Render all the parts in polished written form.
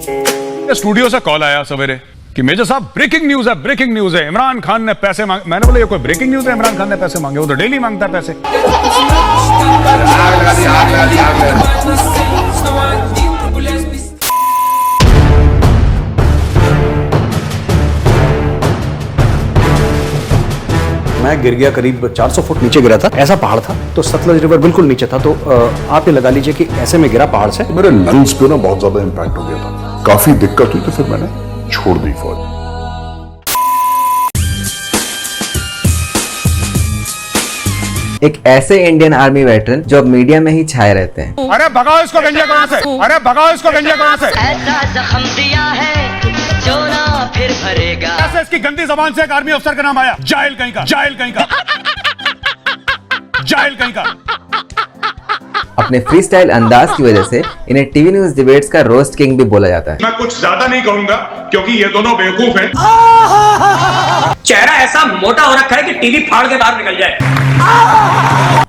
Studio से call आया सवेरे कि मेजर साहब ब्रेकिंग न्यूज है, इमरान खान ने पैसे मांगे। मैंने बोला ये कोई ब्रेकिंग न्यूज है? इमरान खान ने पैसे मांगे? वो तो डेली मांगता है पैसे। मैं गिर गया, करीब 400 फुट नीचे गिरा था। ऐसा पहाड़ था तो सतलज रिवर बिल्कुल नीचे था, तो आप ये लगा लीजिए कि ऐसे में गिरा पहाड़ से। मेरे लंग्स पे ना बहुत ज्यादा इंपैक्ट हो गया था, काफी दिक्कत हुई, तो फिर मैंने छोड़ दी फौज। एक ऐसे इंडियन आर्मी वेटरन जो अब मीडिया में ही छाए रहते हैं। अरे भगाओ इसको गंजा कहां से, अरे भगाओ इसको गंजा कहां से। ऐसा जख्म दिया है जो ना फिर भरेगा। कैसे इसकी गंदी जबान से एक आर्मी अफसर का नाम आया? जाहिल कहीं का, जाहिल कहीं का, जाहिल कहीं का। अपने फ्री स्टाइल अंदाज की वजह से इन्हें टीवी न्यूज डिबेट्स का रोस्ट किंग भी बोला जाता है। मैं कुछ ज्यादा नहीं कहूंगा क्योंकि ये दोनों बेवकूफ हैं। चेहरा ऐसा मोटा हो रखा है कि टीवी फाड़ के बाहर निकल जाए।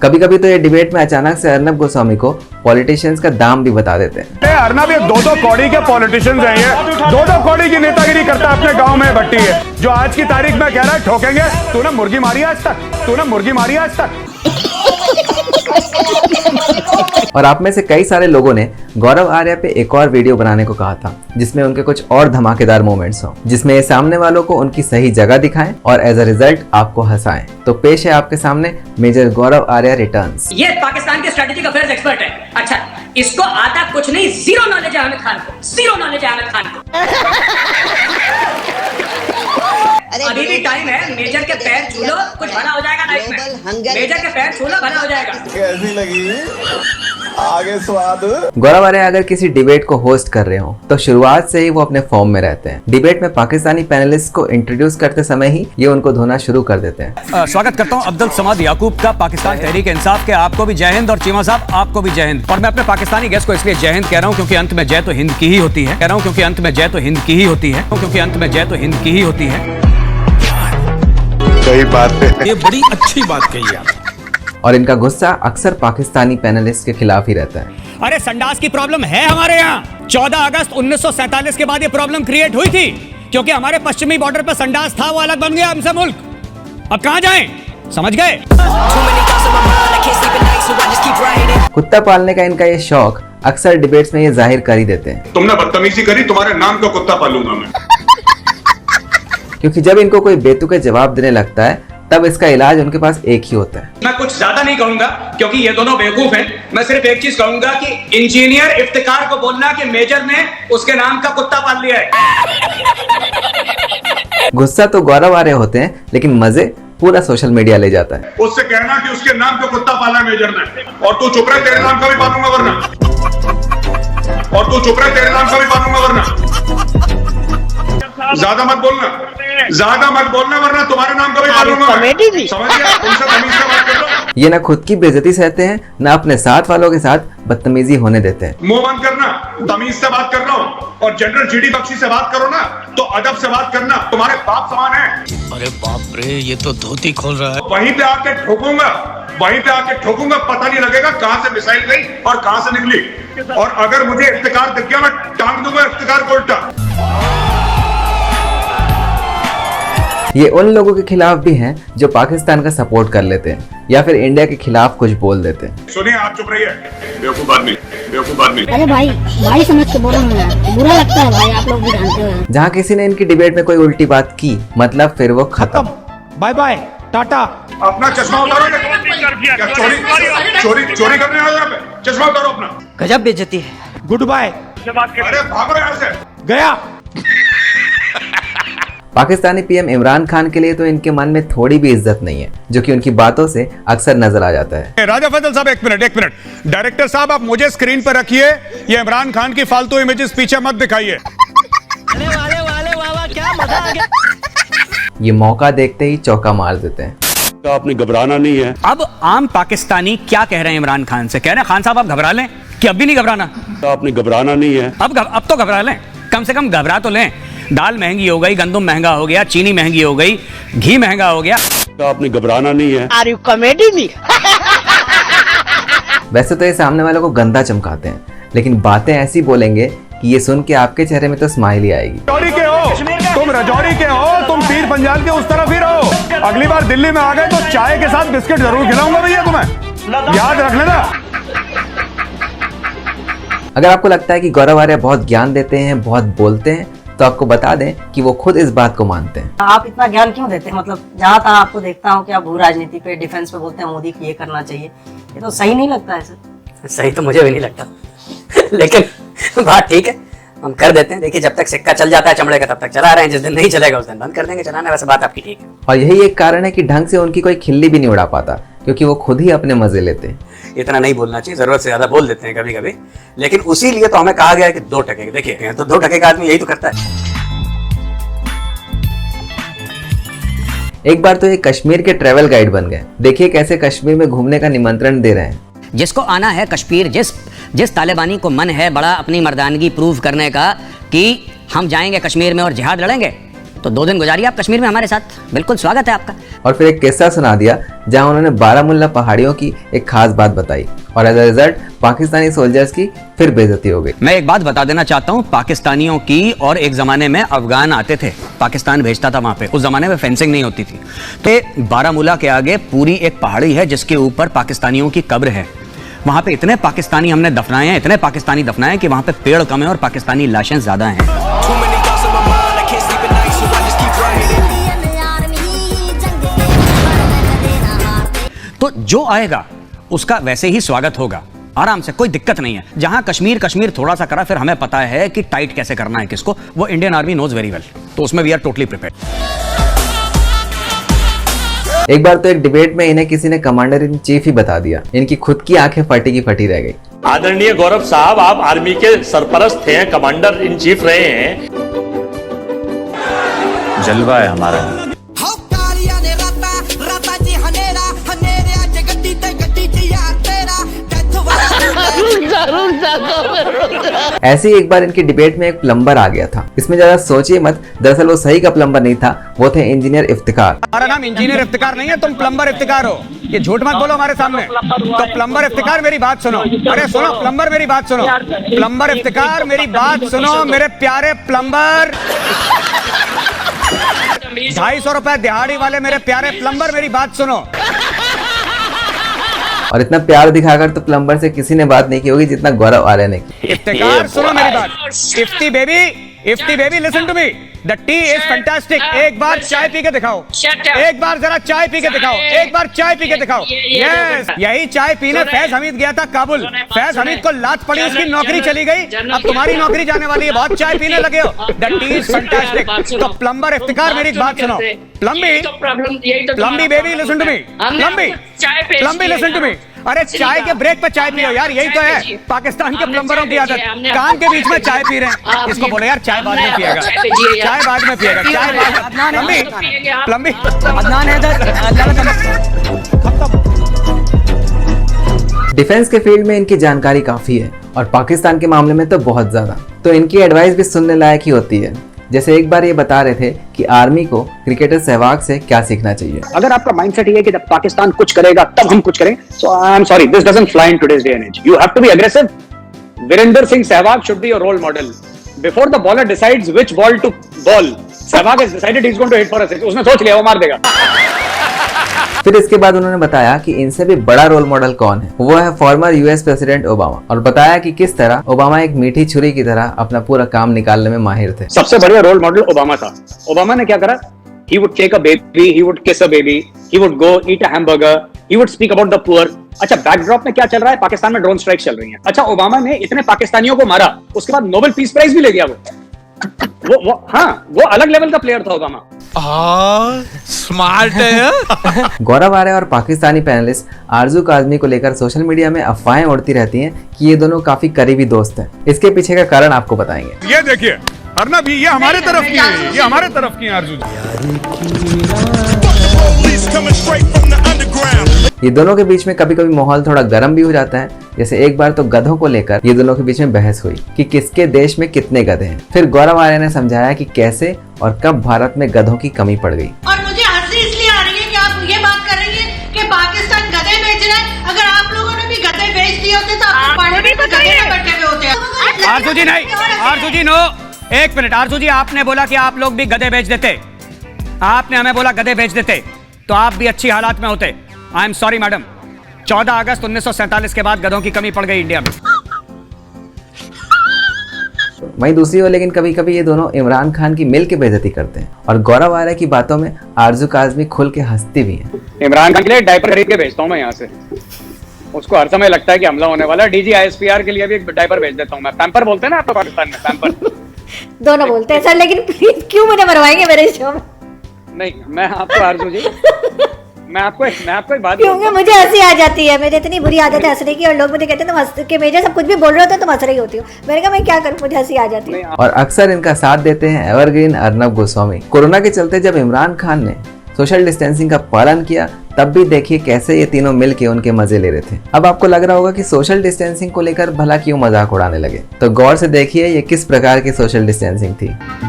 कभी कभी तो ये डिबेट में अचानक से अर्नब गोस्वामी को पॉलिटिशियंस का दाम भी बता देते हैं। अर्नब ये दो कौड़ी के पॉलिटिशियंस हैं, ये दो कौड़ी की नेतागिरी करता है अपने गांव में भट्टी है, जो आज की तारीख में कह रहा है ठोकेंगे। तूने मुर्गी मारी आज तक? तूने मुर्गी मारी आज तक? और आप में से कई सारे लोगों ने गौरव आर्या पे एक और वीडियो बनाने को कहा था जिसमें उनके कुछ और धमाकेदार मोमेंट्स हों, जिसमें ये सामने वालों को उनकी सही जगह दिखाएं और एज अ रिजल्ट आपको हंसाएं। तो पेश है आपके सामने मेजर गौरव आर्या रिटर्न्स। ये पाकिस्तान के स्ट्रेटेजिक अफेयर्स एक्सपर्ट है। अच्छा, इसको आता कुछ नहीं, जीरो नॉलेज है आमिर खान को, जीरो नॉलेज है आमिर खान को। अभी भी टाइम है, मेजर के पैर छू लो, कुछ भला हो जाएगा लाइफ में। मेजर के पैर छू लो, भला हो जाएगा। कैसी लगी आगे स्वाद? गौरव आर्या अगर किसी डिबेट को होस्ट कर रहे हो तो शुरुआत से ही वो अपने फॉर्म में रहते हैं। डिबेट में पाकिस्तानी पैनलिस्ट को इंट्रोड्यूस करते समय ही ये उनको धोना शुरू कर देते हैं। स्वागत करता हूं अब्दुल समद याकूब का पाकिस्तान तहरीक इंसाफ के। आपको भी जय हिंद और चीमा साहब आपको भी जय हिंद। और मैं अपने पाकिस्तानी गेस्ट को इसलिए जय हिंद कह रहा हूं क्योंकि अंत में जय तो हिंद की ही होती है। कह रहा हूं क्योंकि अंत में जय तो हिंद की ही होती है, क्योंकि अंत में जय तो हिंद की ही होती है। सही बात है, ये बड़ी अच्छी बात कही आप। और इनका गुस्सा अक्सर पाकिस्तानी पैनलिस्ट के खिलाफ ही रहता है। अरे संडास की प्रॉब्लम है हमारे यहाँ। 14 अगस्त 1947 के बाद ये प्रॉब्लम क्रिएट हुई थी क्योंकि हमारे पश्चिमी बॉर्डर पर संडास था, वो अलग बन गया हमसे मुल्क। अब कहाँ जाएं? समझ गए? कुत्ता पालने का इनका ये शौक अक्सर डिबेट्स में ये जाहिर कर ही देते हैं। तुमने बदतमीजी करी, तुम्हारे नाम का कुत्ता पालूंगा मैं। क्योंकि जब इनको कोई बेतुके जवाब देने लगता है तब इसका इलाज उनके पास एक ही होता है। मैं कुछ ज्यादा नहीं कहूंगा क्योंकि ये दोनों बेवकूफ हैं। मैं सिर्फ एक चीज कहूंगा कि इंजीनियर इफ्तिकार को बोलना कि मेजर ने उसके नाम का कुत्ता पाल लिया है। गुस्सा तो गौरव आर्या होते हैं लेकिन मजे पूरा सोशल मीडिया ले जाता है। उससे कहना कि उसके नाम का कुत्ता पाला है मेजर ने, और तू चुप रहे, तेरे नाम का भी पालूंगा वरना। और तू चुप रहे, तेरे नाम का भी पालूंगा वरना। ज्यादा मत बोलना, ज्यादा मत बोलना वरना तुम्हारे नाम का भी पालूंगा। समझ गया? तुमसे तमीज से बात कर लो। ये ना खुद की बेइज्जती सहते हैं ना अपने साथ वालों के साथ बदतमीजी होने देते हैं। मुंह बंद करना, तमीज से बात कर रहा हूँ। और जनरल जीडी बख्शी से बात करो ना तो अदब से बात करना, तुम्हारे बाप समान है। अरे बाप रे, ये तो धोती खोल रहा है। वहीं पे आके ठोकूंगा, वहीं पे आके ठोकूंगा, पता नहीं लगेगा कहां से मिसाइल गई और कहां से निकली। और अगर मुझे इफ्तिकार दिख गया मैं टांग दूंगा इफ्तिकार को उल्टा। ये उन लोगों के खिलाफ भी हैं जो पाकिस्तान का सपोर्ट कर लेते हैं या फिर इंडिया के खिलाफ कुछ बोल देते हैं। सुनिए, आप चुप रहिए, बेवकूफ आदमी, बेवकूफ आदमी। अरे भाई समझ के बोलो ना, बुरा लगता है भाई, आप लोग भी जानते हो। जहाँ किसी ने इनकी डिबेट में कोई उल्टी बात की मतलब फिर वो खत्म। Bye bye, tata. अपना चश्मा उतारो। क्या चोरी करने आए यहाँ पे? चश्मा उतारो अपना। गजब बेइज्जती है। Good bye. अरे भागो यहाँ से। गया। पाकिस्तानी पीएम इमरान खान के लिए तो इनके मन में थोड़ी भी इज्जत नहीं है, जो कि उनकी बातों से अक्सर नजर आ जाता है। राजा फैसल साहब एक मिनट। डायरेक्टर साहब आप मुझे स्क्रीन पर रखिए, ये इमरान खान की फालतू इमेजेस पीछे मत दिखाइए। क्या मजा आ गया। ये मौका देखते ही चौका मार देते हैं। आपने घबराना नहीं है। अब आम पाकिस्तानी क्या कह रहे हैं इमरान खान से? कह रहे हैं खान साहब आप घबरा लें, कि अब भी नहीं घबराना? आपने घबराना नहीं है। अब तो घबरा लें, कम से कम घबरा तो लें। दाल महंगी हो गई, गंदम महंगा हो गया, चीनी महंगी हो गई, घी महंगा हो गया। आपने घबराना नहीं है। Are you comedy me? वैसे तो ये सामने वालों को गंदा चमकाते हैं, लेकिन बातें ऐसी बोलेंगे कि ये सुन के आपके चेहरे में तो स्माइल ही आएगी। रजौरी के हो तुम, रजौरी के हो तुम, पीर पंजाल के उस तरफ ही रहो। अगली बार दिल्ली में आ गए तो चाय के साथ बिस्किट जरूर खिलाऊंगा भैया तुम्हें, याद रख लेना। अगर आपको लगता है कि गौरव आर्या बहुत ज्ञान देते हैं, बहुत बोलते हैं, तो आपको बता दें कि वो खुद इस बात को मानते हैं। आप इतना ज्ञान क्यों देते हैं? मतलब जहाँ तक आपको देखता हूँ कि आप भू राजनीति पे, डिफेंस पे बोलते हैं मोदी को ये करना चाहिए, ये तो सही नहीं लगता है सर। सही तो मुझे भी नहीं लगता लेकिन बात ठीक है, हम कर देते हैं। देखिए जब तक सिक्का चल जाता है चमड़े का तब तक चला रहे हैं, जिस दिन नहीं चलेगा उस दिन बंद कर देंगे चलाना। वैसे बात आपकी ठीक है। और यही एक कारण है कि ढंग से उनकी कोई खिल्ली भी नहीं उड़ा पाता, क्योंकि वो खुद ही अपने मजे लेते हैं। इतना नहीं बोलना चाहिए, जरूरत से ज्यादा बोल देते हैं कभी कभी, लेकिन उसी लिए तो हमें कहा गया है कि 2 टके। देखिए तो 2 टके का आदमी यही तो करता है। एक बार तो ये कश्मीर के ट्रैवल गाइड बन गए। देखिए कैसे कश्मीर में घूमने का निमंत्रण दे रहे हैं। जिसको आना है कश्मीर, जिस तालिबानी को मन है बड़ा अपनी मर्दानगी प्रूव करने का कि हम जाएंगे कश्मीर में और जिहाद लड़ेंगे, तो 2 दिन गुजारिए आप कश्मीर में हमारे साथ, बिल्कुल स्वागत है आपका। और फिर एक किस्सा सुना दिया जहां उन्होंने बारामुल्ला पहाड़ियों की एक खास बात बताई और as a result Pakistani soldiers की फिर बेइज्जती हो गई। मैं एक बात बता देना चाहता हूँ पाकिस्तानियों की, और एक जमाने में अफगान आते थे, पाकिस्तान भेजता था वहां पे, उस जमाने में फेंसिंग नहीं होती थी। तो बारामुल्ला के आगे पूरी एक पहाड़ी है जिसके ऊपर पाकिस्तानियों की कब्र है। वहां पे इतने पाकिस्तानी हमने दफनाए हैं, इतने पाकिस्तानी दफनाए कि वहां पे पेड़ कम है और पाकिस्तानी लाशें ज्यादा हैं। तो जो आएगा उसका वैसे ही स्वागत होगा, आराम से, कोई दिक्कत नहीं है। जहां कश्मीर थोड़ा सा करा, फिर हमें पता है कि टाइट कैसे करना है किसको, वो Indian army knows very well, तो उसमें वी आर टोटली प्रिपेयर्ड। एक बार तो एक डिबेट में इन्हें किसी ने कमांडर इन चीफ ही बता दिया। इनकी खुद की आंखें फटी की फटी रह गई। आदरणीय गौरव साहब, आप आर्मी के सरपरस्त हैं, कमांडर इन चीफ रहे हैं। जलवा है हमारा। ऐसे ही एक बार इनकी डिबेट में एक प्लम्बर आ गया था। इसमें ज्यादा सोचिए मत, दरअसल वो सही का प्लम्बर नहीं था, वो थे इंजीनियर इफ्तिकार। हमारा नाम इंजीनियर इफ्तिकार नहीं है, तुम प्लम्बर इफ्तिकार हो, ये झूठ मत बोलो हमारे सामने। तो प्लम्बर इफ्तिकार मेरी बात सुनो, अरे सुनो प्लम्बर मेरी बात सुनो, प्लम्बर इफ्तिकार मेरी बात सुनो, मेरे प्यारे प्लम्बर, 250 रुपए दिहाड़ी वाले मेरे प्यारे प्लम्बर मेरी बात सुनो। और इतना प्यार दिखाकर तो प्लम्बर से किसी ने बात नहीं की होगी जितना गौरव आर्या ने की। इफ्तिकार सुनो मेरी बात, Ifti baby listen to me, the tea is fantastic. एक बार चाय पी के दिखाओ, एक बार जरा चाय पी के दिखाओ, एक बार चाय पी के दिखाओ। यस, यही चाय पीने फैज हमीद गया था काबुल, फैज हमीद को लात पड़ी, उसकी नौकरी चली गई, अब तुम्हारी नौकरी जाने वाली है, बहुत चाय पीने लगे हो। The tea is fantastic. तो प्लम्बर इफ्तिकार मेरी बात सुनो, plumby baby listen to me, plumby listen to me. अरे चाय के ब्रेक पे चाय पियो यार, यही तो है पाकिस्तान के प्लम्बरों की आदत, काम के बीच में चाय पी रहे हैं। इसको बोलो यार चाय बाद में पिएगा, चाय बाद में पिएगा, चाय बाद। प्लम्बी अदनान डिफेंस के फील्ड में इनकी जानकारी काफी है और पाकिस्तान के मामले में तो बहुत ज्यादा। तो इनकी एडवाइस भी सुनने लायक ही होती है। जैसे एक बार ये बता रहे थे कि आर्मी को क्रिकेटर सहवाग से क्या सीखना चाहिए। अगर आपका माइंडसेट ये है कि जब पाकिस्तान कुछ करेगा तब हम कुछ करें, so I am sorry, this doesn't fly in today's day and age. You have to be aggressive. Virender Singh Sehwag should be your role model. Before the bowler decides which ball to bowl, Sehwag has decided he is going to hit for a six. उसने सोच लिया वो मार देगा। फिर इसके बाद उन्होंने बताया कि इनसे भी बड़ा रोल मॉडल कौन है, वो है फॉर्मर यूएस प्रेसिडेंट ओबामा, और बताया कि किस तरह ओबामा एक मीठी छुरी की तरह अपना पूरा काम निकालने में माहिर थे। सबसे बढ़िया रोल मॉडल ओबामा था। ओबामा ने क्या करा? He would take a baby, he would kiss a baby, he would go eat a hamburger, he would speak about the poor. अच्छा, बैकड्रॉप में क्या चल रहा है? पाकिस्तान में ड्रोन स्ट्राइक चल रही है। अच्छा, ओबामा ने इतने पाकिस्तानियों को मारा, उसके बाद नोबेल पीस प्राइज भी ले गया वो अलग लेवल का प्लेयर था ओबामा। स्मार्ट है। गौरव आर्या और पाकिस्तानी पैनलिस्ट आरजू काजमी को लेकर सोशल मीडिया में अफवाहें उड़ती रहती हैं कि ये दोनों काफी करीबी दोस्त हैं। इसके पीछे का कारण आपको बताएंगे। ये देखिए अर्नब, ये हमारे तरफ की है, ये हमारे तरफ की है आरजू जी। ये दोनों के बीच में कभी कभी माहौल थोड़ा गर्म भी हो जाता है। जैसे एक बार तो गधों को लेकर ये दोनों के बीच में बहस हुई कि किसके देश में कितने गधे हैं। फिर गौरव आर्या ने समझाया कि कैसे और कब भारत में गधों की कमी पड़ गई। और मुझे हंसी इसलिए आ रही है कि आप ये बात कर रही है कि पाकिस्तान गधे बेच रहा है। अगर आप लोगों ने भी गधे बेच दिए होते तो आप पार्लियामेंट में गधे में बैठे हुए होते। आरजू जी नहीं, आरजू जी नो, एक मिनट। आरजू जी, आपने बोला कि आप लोग भी गधे बेच देते, आपने हमें बोला गधे बेच देते तो आप भी अच्छी हालात में होते। आई एम सॉरी मैडम, 14 अगस्त 1947 के बाद गधों की कमी पड़ गई इंडिया में। वहीं दूसरी ओर लेकिन कभी कभी ये दोनों इमरान खान की मिल के बेइज्जती करते हैं और गौरव आर्या की बातों में आरजू काज़मी खुल के हंसती भी है। इमरान खान के लिए डायपर खरीद के भेजता हूँ मैं यहाँ से, उसको हर समय लगता है कि हमला होने वाला है। डीजी ISPR के लिए भी एक डायपर भेज देता हूँ मैं। पैम्पर बोलते हैं ना आपको पाकिस्तान में, पैम्पर दोनों बोलते हैं सर, लेकिन प्लीज क्यों मुझे मरवाएंगे मेरे शो में? नहीं, मैं आपको आरजू जी, मैं आपको एक बात क्योंकि मुझे हंसी आ जाती है, मेरी इतनी बुरी आदत है हंसने की, और लोग मुझे कहते हैं तुम हंस के मेजर सब कुछ भी बोल रहे होते हो तुम हंस रही होती हो। मैंने कहा मैं क्या करूं, मुझे हंसी आ जाती है। और अक्सर इनका साथ देते हैं एवरग्रीन अर्नब गोस्वामी। कोरोना के चलते जब इमरान खान ने सोशल डिस्टेंसिंग का पालन किया तब भी देखिए कैसे ये तीनों मिलके उनके मजे ले रहे थे। अब आपको लग रहा होगा कि सोशल डिस्टेंसिंग को लेकर भला क्यों मजाक उड़ाने लगे, तो गौर से देखिए ये किस प्रकार की सोशल डिस्टेंसिंग थी।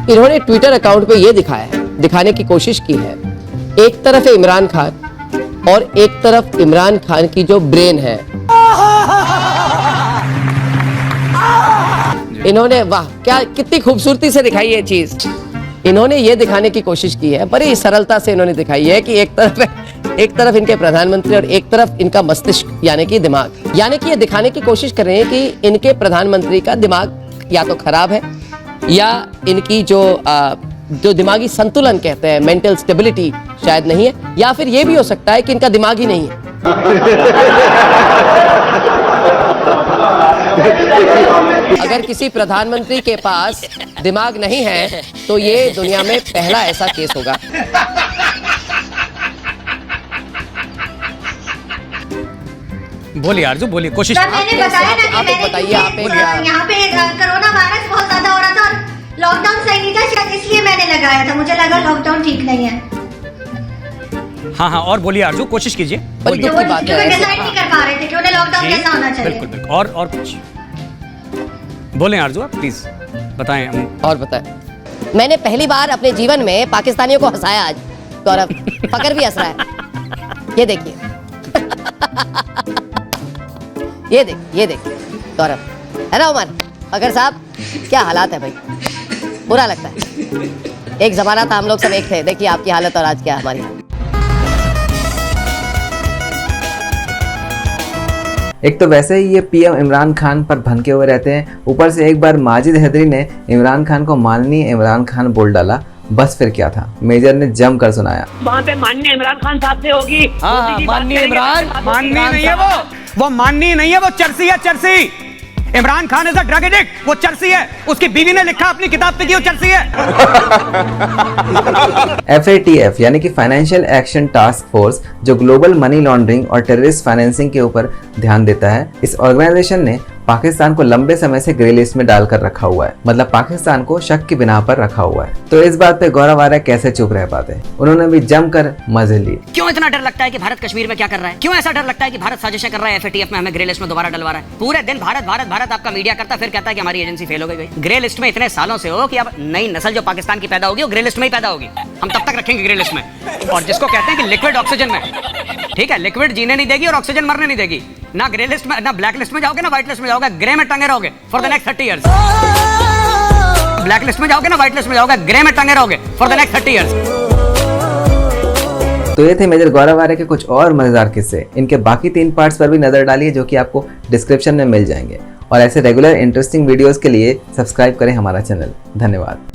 इन्होंने ट्विटर अकाउंट पे ये दिखाने की कोशिश की है, एक तरफ है इमरान खान और एक तरफ इमरान खान की जो ब्रेन है। इन्होंने वाह क्या कितनी खूबसूरती से दिखाई ये चीज। इन्होंने ये दिखाने की कोशिश की है, बड़ी सरलता से इन्होंने दिखाई है कि एक तरफ इनके प्रधानमंत्री और एक तरफ इनका मस्तिष्क यानी कि दिमाग, यानी कि ये दिखाने की कोशिश कर रहे हैं कि इनके प्रधानमंत्री का दिमाग या तो खराब है या इनकी जो दिमागी संतुलन कहते हैं, मेंटल स्टेबिलिटी शायद नहीं है, या फिर ये भी हो सकता है कि इनका दिमाग ही नहीं है। अगर किसी प्रधानमंत्री के पास दिमाग नहीं है तो ये दुनिया में पहला ऐसा केस होगा। बोलिए आरजू, बोलिए, कोशिश। मैंने बताया ना कि मैंने यहाँ पे कोरोना वायरस बहुत ज्यादा हो रहा था और लॉकडाउन सही नहीं था, शायद इसलिए मैंने लगाया था, मुझे लगा लॉकडाउन ठीक नहीं है। हाँ हाँ, और बोलिए आरजू, कोशिश कीजिए। डिसाइड नहीं कर पा रहे थे कि उन्हें लॉकडाउन कैसा होना चाहिए। बिल्कुल बिल्कुल, और कुछ बोलें आरजू, आप प्लीज बताएं। और बताएं। मैंने पहली बार अपने जीवन में पाकिस्तानियों को हंसाया आज। गौरव फकर भी हंस रहा है, ये देखिए ये देखिए गौरव, है ना उमर फकर साहब, क्या हालात है भाई, बुरा लगता है। एक जमाना था हम लोग सब एक थे, देखिए आपकी हालत और आज क्या हमारी। एक तो वैसे ही ये पीएम इमरान खान पर भनके हुए रहते हैं, ऊपर से एक बार माजिद हैदरी ने इमरान खान को माननीय इमरान खान बोल डाला। बस फिर क्या था, मेजर ने जम कर सुनाया। वहाँ पे माननीय इमरान खान साहब से होगी। हाँ, माननीय इमरान, माननीय नहीं है वो माननीय नहीं है, वो चर्सी है, चर्सी। Imran Khan is a drug addict, वो चर्सी है। उसकी बीवी ने लिखा अपनी किताब पे कि वो चर्सी है। FATF यानी कि फाइनेंशियल एक्शन टास्क फोर्स, जो ग्लोबल मनी लॉन्ड्रिंग और टेररिस्ट फाइनेंसिंग के ऊपर ध्यान देता है, इस ऑर्गेनाइजेशन ने पाकिस्तान को लंबे समय से ग्रे लिस्ट में डालकर रखा हुआ है, मतलब पाकिस्तान को शक की बिना पर रखा हुआ है। तो इस बात पे गौरव आर्या कैसे चुप रह पाते, उन्होंने भी जमकर मजे लिए। क्यों इतना डर लगता है कि भारत कश्मीर में क्या कर रहा है? क्यों ऐसा डर लगता है कि भारत साजिशें कर रहा है, FATF में हमें ग्रे लिस्ट में दोबारा डलवा रहा है? पूरे दिन भारत भारत भारत आपका मीडिया करता, फिर कहता है कि हमारी एजेंसी फेल हो गई। ग्रे लिस्ट में इतने सालों से हो कि अब नई नस्ल जो पाकिस्तान की पैदा होगी वो ग्रे लिस्ट में ही पैदा होगी। हम तब तक रखेंगे ग्रे लिस्ट में, और जिसको कहते हैं कि लिक्विड ऑक्सीजन में, ठीक है, लिक्विड जीने नहीं देगी और ऑक्सीजन मरने नहीं देगी। ना ग्रे लिस्ट में, ना ब्लैक लिस्ट में जाओगे, ना व्हाइट लिस्ट में जाओगे, ग्रे में टंगे रहोगे for the next 30 years. Black list में जाओगे ना व्हाइट लिस्ट में जाओगे, ग्रे में टंगे रहोगे फॉर द नेक्स्ट 30 इयर्स। तो ये थे मेजर गौरव आर्या के कुछ और मजेदार किस्से। इनके बाकी 3 पार्ट्स पर भी नजर डालिए, जो कि आपको डिस्क्रिप्शन में मिल जाएंगे। और ऐसे रेगुलर इंटरेस्टिंग वीडियोस के लिए सब्सक्राइब करें हमारा चैनल। धन्यवाद।